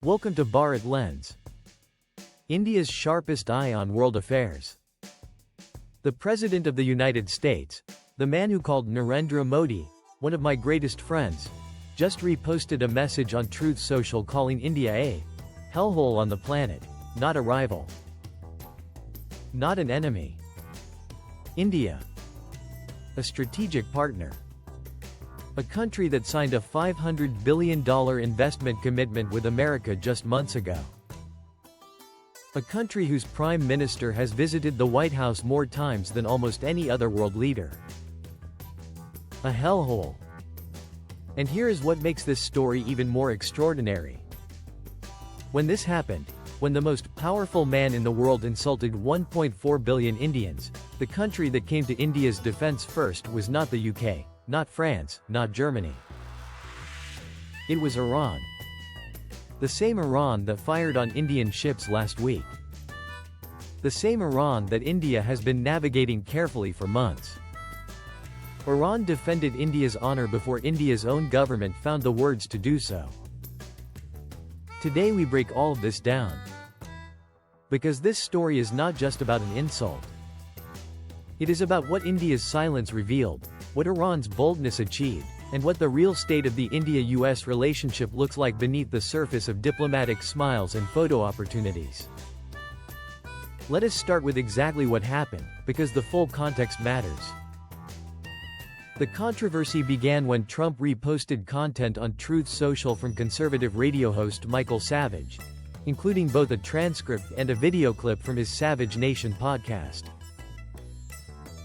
Welcome to BharatLens, India's sharpest eye on world affairs. The President of the United States, the man who called Narendra Modi one of my greatest friends, just reposted a message on Truth Social calling India a hellhole on the planet, not a rival, not an enemy. India, a strategic partner. A country that signed a $500 billion investment commitment with America just months ago. A country whose prime minister has visited the White House more times than almost any other world leader. A hellhole. And here is what makes this story even more extraordinary. When this happened, when the most powerful man in the world insulted 1.4 billion Indians, the country that came to India's defense first was not the UK. Not France, not Germany. It was Iran. The same Iran that fired on Indian ships last week. The same Iran that India has been navigating carefully for months. Iran defended India's honor before India's own government found the words to do so. Today we break all of this down. Because this story is not just about an insult. It is about what India's silence revealed, what Iran's boldness achieved, and what the real state of the India-US relationship looks like beneath the surface of diplomatic smiles and photo opportunities. Let us start with exactly what happened, because the full context matters. The controversy began when Trump reposted content on Truth Social from conservative radio host Michael Savage, including both a transcript and a video clip from his Savage Nation podcast.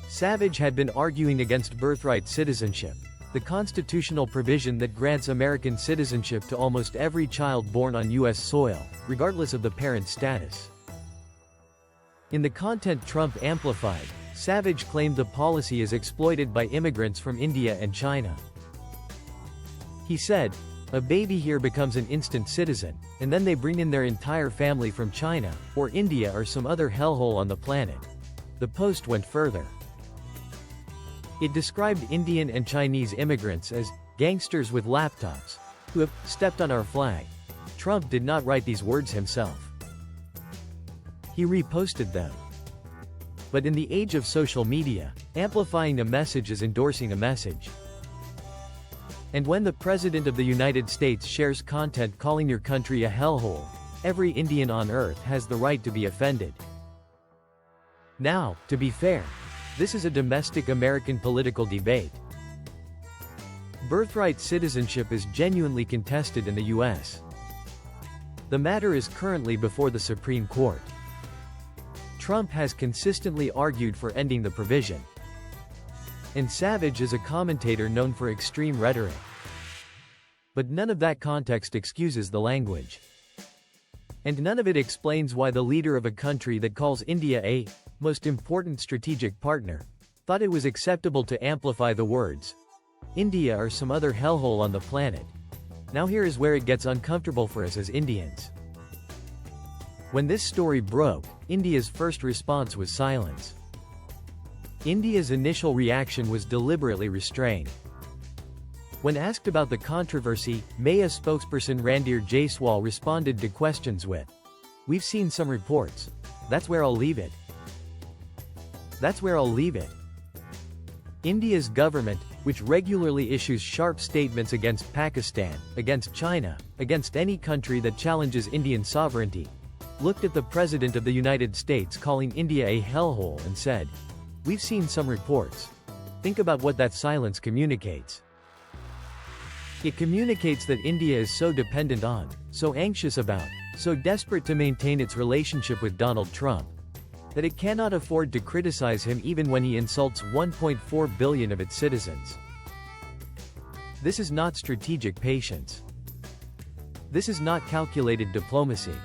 Savage had been arguing against birthright citizenship, the constitutional provision that grants American citizenship to almost every child born on U.S. soil, regardless of the parent's status. In the content Trump amplified, Savage claimed the policy is exploited by immigrants from India and China. He said, "A baby here becomes an instant citizen, and then they bring in their entire family from China, or India or some other hellhole on the planet." The post went further. It described Indian and Chinese immigrants as gangsters with laptops who have stepped on our flag. Trump did not write these words himself. He reposted them. But in the age of social media, amplifying a message is endorsing a message. And when the President of the United States shares content calling your country a hellhole, every Indian on earth has the right to be offended. Now, to be fair, this is a domestic American political debate. Birthright citizenship is genuinely contested in the U.S. The matter is currently before the Supreme Court. Trump has consistently argued for ending the provision. And Savage is a commentator known for extreme rhetoric. But none of that context excuses the language. And none of it explains why the leader of a country that calls India a most important strategic partner thought it was acceptable to amplify the words, "India or some other hellhole on the planet." Now here is where it gets uncomfortable for us as Indians. When this story broke, India's first response was silence. India's initial reaction was deliberately restrained. When asked about the controversy, Maya spokesperson Randhir Jaiswal responded to questions with, "We've seen some reports. That's where I'll leave it. That's where I'll leave it." India's government, which regularly issues sharp statements against Pakistan, against China, against any country that challenges Indian sovereignty, looked at the President of the United States calling India a hellhole and said, "We've seen some reports." Think about what that silence communicates. It communicates that India is so dependent on, so anxious about, so desperate to maintain its relationship with Donald Trump, that it cannot afford to criticize him even when he insults 1.4 billion of its citizens. This is not strategic patience. This is not calculated diplomacy.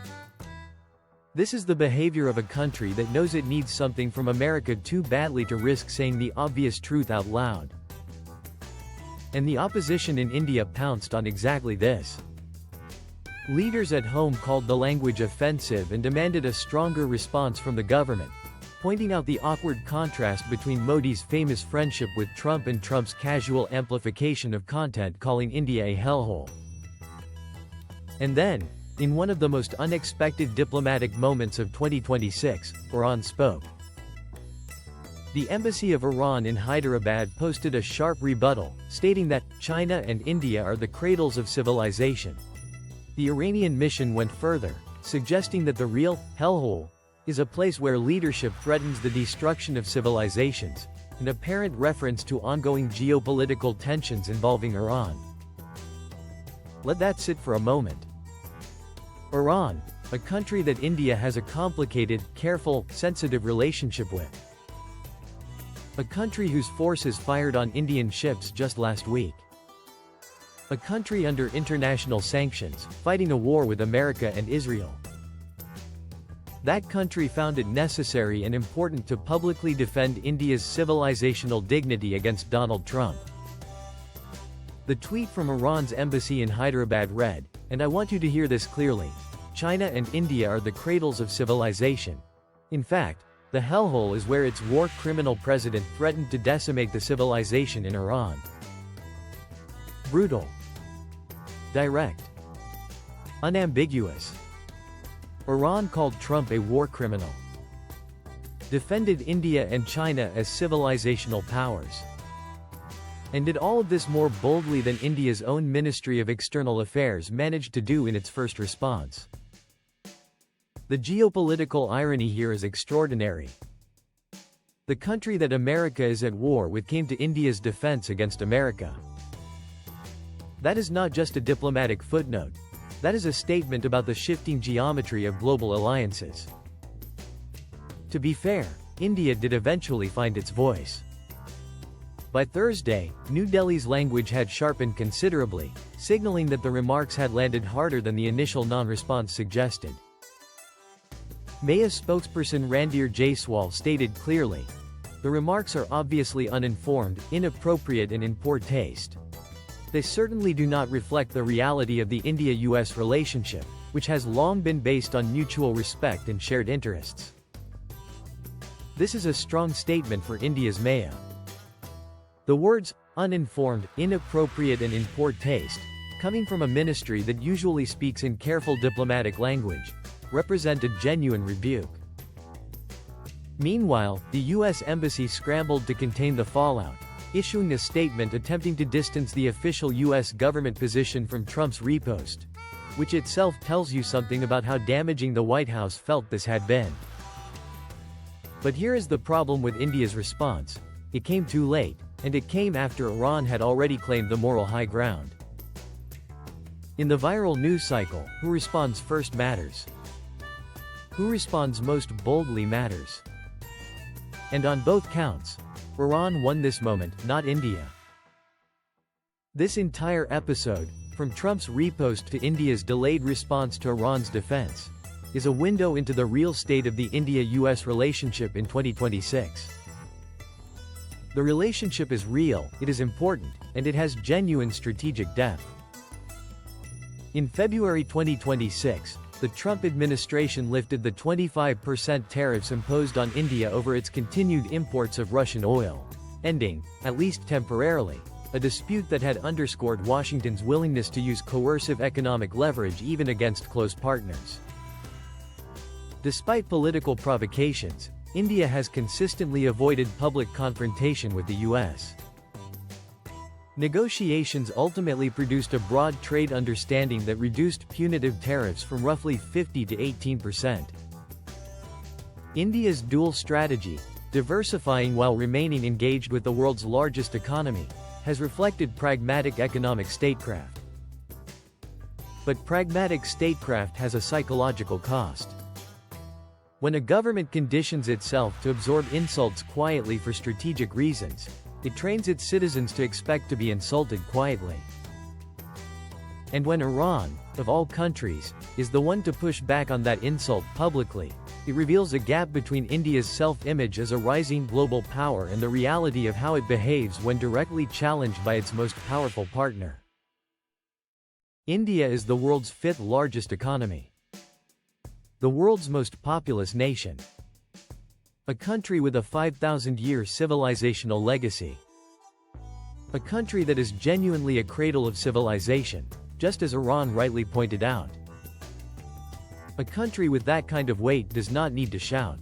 This is the behavior of a country that knows it needs something from America too badly to risk saying the obvious truth out loud. And the opposition in India pounced on exactly this. Leaders at home called the language offensive and demanded a stronger response from the government, pointing out the awkward contrast between Modi's famous friendship with Trump and Trump's casual amplification of content calling India a hellhole. And then, In one of the most unexpected diplomatic moments of 2026, Iran spoke. The Embassy of Iran in Hyderabad posted a sharp rebuttal, stating that China and India are the cradles of civilization. The Iranian mission went further, suggesting that the real hellhole is a place where leadership threatens the destruction of civilizations, an apparent reference to ongoing geopolitical tensions involving Iran. Let that sit for a moment. Iran, a country that India has a complicated, careful, sensitive relationship with. A country whose forces fired on Indian ships just last week. A country under international sanctions, fighting a war with America and Israel. That country found it necessary and important to publicly defend India's civilizational dignity against Donald Trump. The tweet from Iran's embassy in Hyderabad read, and I want you to hear this clearly, China and India are the cradles of civilization. In fact, the hellhole is where its war criminal president threatened to decimate the civilization in Iran. Brutal. Direct. Unambiguous. Iran called Trump a war criminal. Defended India and China as civilizational powers. And did all of this more boldly than India's own Ministry of External Affairs managed to do in its first response. The geopolitical irony here is extraordinary. The country that America is at war with came to India's defense against America. That is not just a diplomatic footnote. That is a statement about the shifting geometry of global alliances. To be fair, India did eventually find its voice. By Thursday, New Delhi's language had sharpened considerably, signaling that the remarks had landed harder than the initial non-response suggested. MAIA spokesperson Randhir Jaiswal stated clearly, the remarks are obviously uninformed, inappropriate and in poor taste. They certainly do not reflect the reality of the India-US relationship, which has long been based on mutual respect and shared interests. This is a strong statement for India's MAIA. The words, uninformed, inappropriate and in poor taste, coming from a ministry that usually speaks in careful diplomatic language, represent a genuine rebuke. Meanwhile, the U.S. Embassy scrambled to contain the fallout, issuing a statement attempting to distance the official U.S. government position from Trump's repost, which itself tells you something about how damaging the White House felt this had been. But here is the problem with India's response. It came too late, and it came after Iran had already claimed the moral high ground. In the viral news cycle, who responds first matters. Who responds most boldly matters. And on both counts, Iran won this moment, not India. This entire episode, from Trump's repost to India's delayed response to Iran's defense, is a window into the real state of the India-US relationship in 2026. The relationship is real, it is important, and it has genuine strategic depth. In February 2026, the Trump administration lifted the 25% tariffs imposed on India over its continued imports of Russian oil, ending, at least temporarily, a dispute that had underscored Washington's willingness to use coercive economic leverage even against close partners. Despite political provocations, India has consistently avoided public confrontation with the U.S. Negotiations ultimately produced a broad trade understanding that reduced punitive tariffs from roughly 50% to 18%. India's dual strategy, diversifying while remaining engaged with the world's largest economy, has reflected pragmatic economic statecraft. But pragmatic statecraft has a psychological cost. When a government conditions itself to absorb insults quietly for strategic reasons, it trains its citizens to expect to be insulted quietly. And when Iran, of all countries, is the one to push back on that insult publicly, it reveals a gap between India's self-image as a rising global power and the reality of how it behaves when directly challenged by its most powerful partner. India is the world's fifth largest economy. The world's most populous nation. A country with a 5,000-year civilizational legacy. A country that is genuinely a cradle of civilization, just as Iran rightly pointed out. A country with that kind of weight does not need to shout.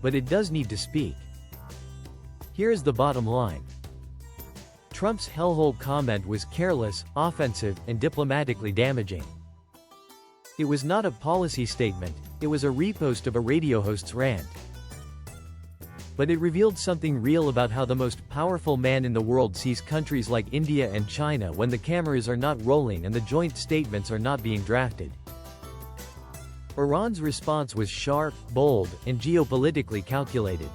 But it does need to speak. Here is the bottom line. Trump's hellhole comment was careless, offensive, and diplomatically damaging. It was not a policy statement, it was a repost of a radio host's rant. But it revealed something real about how the most powerful man in the world sees countries like India and China when the cameras are not rolling and the joint statements are not being drafted. Iran's response was sharp, bold, and geopolitically calculated.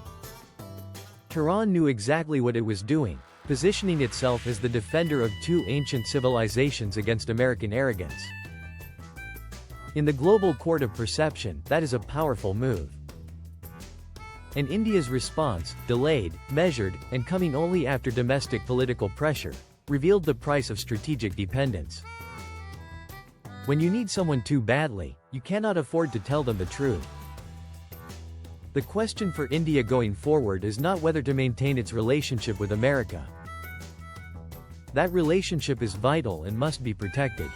Tehran knew exactly what it was doing, positioning itself as the defender of two ancient civilizations against American arrogance. In the global court of perception, that is a powerful move. And India's response, delayed, measured, and coming only after domestic political pressure, revealed the price of strategic dependence. When you need someone too badly, you cannot afford to tell them the truth. The question for India going forward is not whether to maintain its relationship with America. That relationship is vital and must be protected.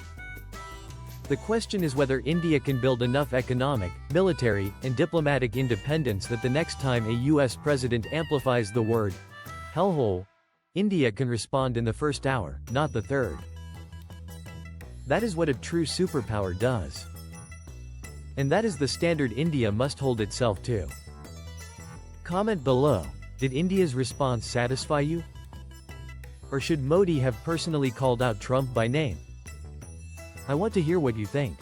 The question is whether India can build enough economic, military, and diplomatic independence that the next time a US president amplifies the word hellhole, India can respond in the first hour, not the third. That is what a true superpower does. And that is the standard India must hold itself to. Comment below, did India's response satisfy you? Or should Modi have personally called out Trump by name? I want to hear what you think.